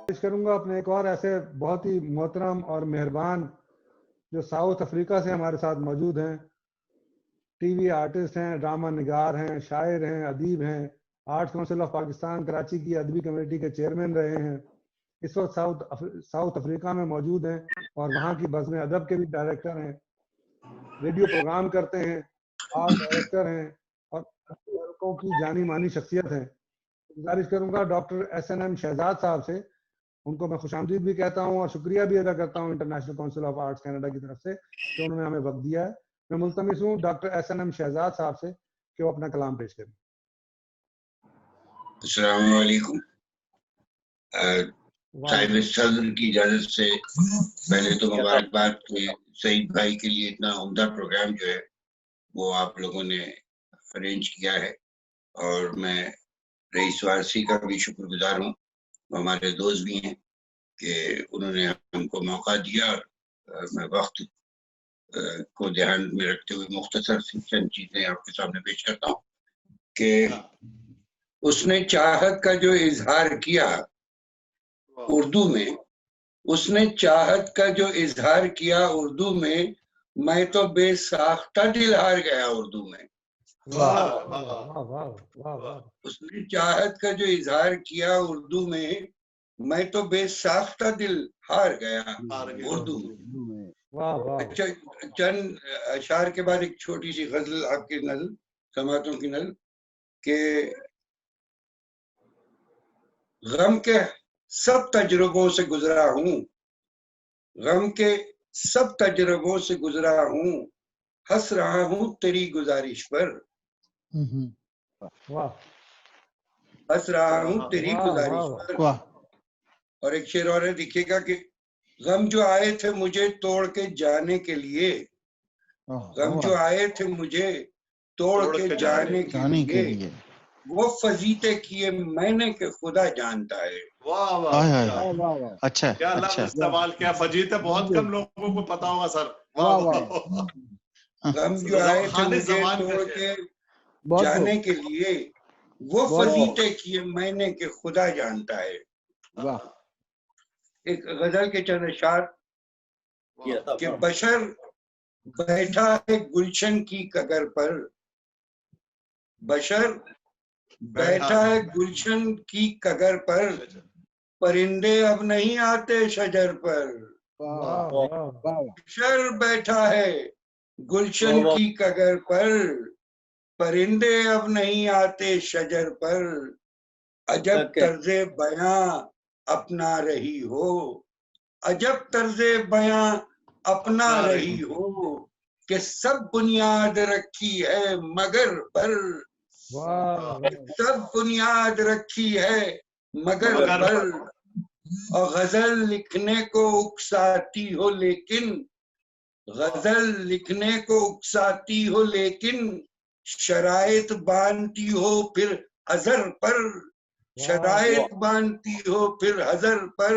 पेश करूंगा अपने एक और ऐसे बहुत ही मोहतरम और मेहरबान जो साउथ अफ्रीका से हमारे साथ मौजूद हैं। टीवी आर्टिस्ट हैं, ड्रामा निगार हैं, शायर हैं, अदीब हैं, arts council of Pakistan Karachi की अदबी कमेटी के चेयरमैन रहे हैं। इस वक्त साउथ अफ्रीका में मौजूद हैं और वहाँ की बज़्म अदब के भी डायरेक्टर हैं, रेडियो प्रोग्राम करते हैं, आर्ट डायरेक्टर हैं और लड़कों की जानी मानी शख्सियत हैं। गुजारिश करूंगा डॉक्टर SNM शहजाद साहब से, उनको मैं खुशामदीद भी कहता हूं और शुक्रिया भी अदा करता हूं international council of arts Canada की तरफ से कि उन्होंने हमें वक्त दिया है। मैं मुल्तमिस हूं डॉक्टर SNM शहजाद साहब से कि वो अपना कलाम पेश करें। अस्सलाम वालेकुम। साहिब सदर की इजाजत से पहले तो मुबारकबाद कि सईद भाई के लिए इतना उम्दा प्रोग्राम जो है वो आप लोगों ने अरेंज किया है और मैं रईस वारसी का भी शुक्रगुजार हूँ। हमारे दोस्त भी हैं कि उन्होंने हमको मौका दिया और मैं वक्त को ध्यान में रखते हुए मुख्तसर सी चंद चीजें आपके सामने पेश करता हूँ कि उसने चाहत का जो इजहार किया उर्दू में, उसने चाहत का जो इजहार किया उर्दू में, मैं तो बेसाख्ता दिल हार गया उर्दू में। वाह वाह वाह वाह वाह। उसने चाहत का जो इजहार किया उर्दू में, मैं तो बेसाख्ता दिल हार गया उर्दू में। वाह वाह। अच्छा, चंद अशार के बाद एक छोटी सी गजल आपकी नज़र, समातों की नज़र के गम के सब तजुर्बों से गुजरा हूँ, गम के सब तजुर्बों से गुजरा हूँ, हंस रहा हूँ तेरी गुजारिश पर। वाह। हंस रहा हूँ तेरी गुजारिश पर। और एक शेर और है, दिखेगा कि गम जो आए थे मुझे तोड़ के जाने के लिए, गम जो आए थे मुझे तोड़ के जाने के लिए, वो फजीते किए मैंने के खुदा जानता है। वाह वाह। अच्छा क्या लफ्ज़ इस्तेमाल किया, फजीते बहुत कम लोगों को पता होगा सर। वाह वाह। गम जो आए थे मुझे तोड़ के जाने के लिए, वो फजीते किए मैंने के खुदा जानता है। एक गजल के चंद अशार कि बशर बैठा है गुलशन की कगर पर, बशर बैठा है गुलशन की कगर पर, परिंदे अब नहीं आते शजर पर। बशर बैठा है गुलशन की कगर पर, परिंदे अब नहीं आते शजर पर। अजब तर्जे बयां अपना रही हो, अजब तर्जे बयां अपना रही हो, कि सब बुनियाद रखी है मगर पर, सब बुनियाद रखी है मगर पर। और गजल लिखने को उकसाती हो लेकिन, गजल लिखने को उकसाती हो लेकिन, शराइत बांधती हो फिर हजर पर, शराइत बांधती हो फिर हजर पर।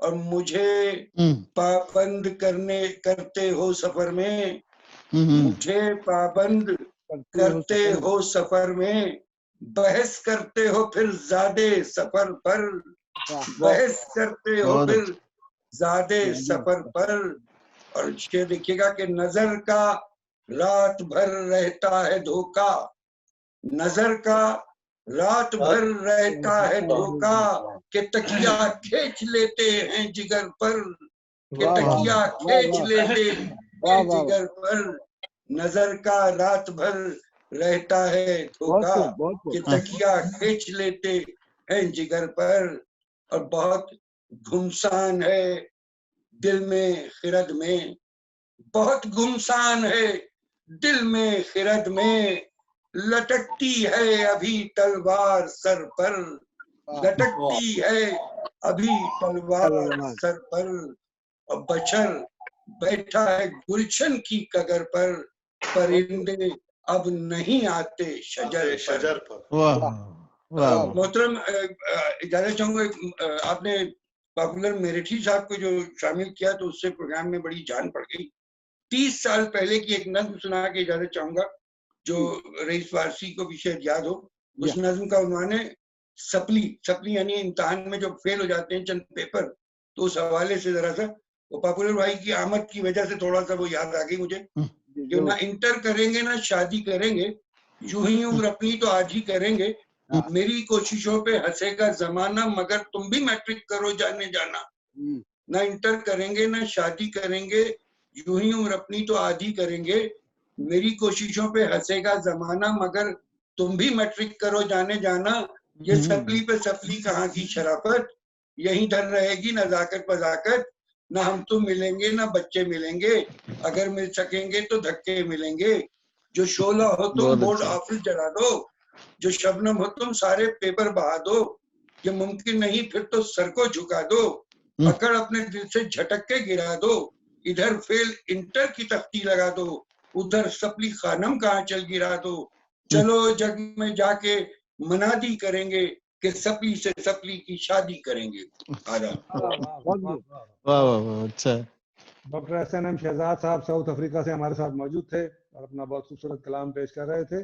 और मुझे पाबंद करते हो सफर में, मुझे पाबंद करते हो सफर में, बहस करते हो फिर ज़ादे सफर पर, बहस करते हो फिर ज़ादे सफर पर। और ये देखिएगा कि नजर का रात भर रहता है धोखा, नजर का रात भर रहता है धोखा, कि तकिया खींच लेते हैं जिगर पर, कि तकिया खींच लेते हैं जिगर पर। नजर का रात भर रहता है धोखा, कि तकिया खींच लेते हैं जिगर पर। और बहुत घुमसान है दिल में खिरद में, बहुत घुमसान है दिल में खिरद में, लटकती है अभी तलवार सर पर, लटकती है अभी तलवार सर पर। और बशर बैठा है गुलशन की कगर पर, परिंदे अब नहीं आते शजर पर। मोहतरम इजाजत चाहूंगा, आपने पॉपुलर मेरिठी साहब को जो शामिल किया तो उससे प्रोग्राम में बड़ी जान पड़ गई। 30 साल पहले की एक नज्म सुना के इजाजत चाहूंगा जो रईस वारसी को भी शायद याद हो। उस नज्म का उन्वान है सप्ली यानी इम्तिहान में जो फेल हो जाते हैं चंद पेपर, तो उस हवाले से जरा सा वो पॉपुलर भाई की आमद की वजह से थोड़ा सा वो याद आ गई मुझे कि ना इंटर करेंगे ना शादी करेंगे, यूं ही उम्र अपनी तो आज ही करेंगे, मेरी कोशिशों पे हंसेगा जमाना, मगर तुम भी मैट्रिक करो जाने जाना। ना इंटर करेंगे ना शादी करेंगे, यूं ही उम्र अपनी तो आज ही करेंगे, मेरी कोशिशों पे हंसेगा जमाना, मगर तुम भी मैट्रिक करो जाने जाना। ये सप्ली पे सप्ली कहाँ की शराफत, यहीं धर रहेगी नजाकत पजाकत, ना हम तुम मिलेंगे ना बच्चे मिलेंगे, अगर मिल सकेंगे तो धक्के मिलेंगे। जो शोला हो तुम बोर्ड ऑफिस जला दो, जो शबनम हो तुम सारे पेपर बहा दो, ये मुमकिन नहीं फिर तो सर को झुका दो, अकड़ अपने दिल से झटक के गिरा दो, इधर फेल इंटर की तख्ती लगा दो, उधर सप्ली खानम कहाँ चल गिरा दो, चलो जग में जाके मनादी करेंगे कि सप्ली से सप्ली की शादी करेंगे। वाह अच्छा। डॉक्टर SNM शहजाद साहब साउथ अफ्रीका से हमारे साथ मौजूद थे और अपना बहुत खूबसूरत कलाम पेश कर रहे थे।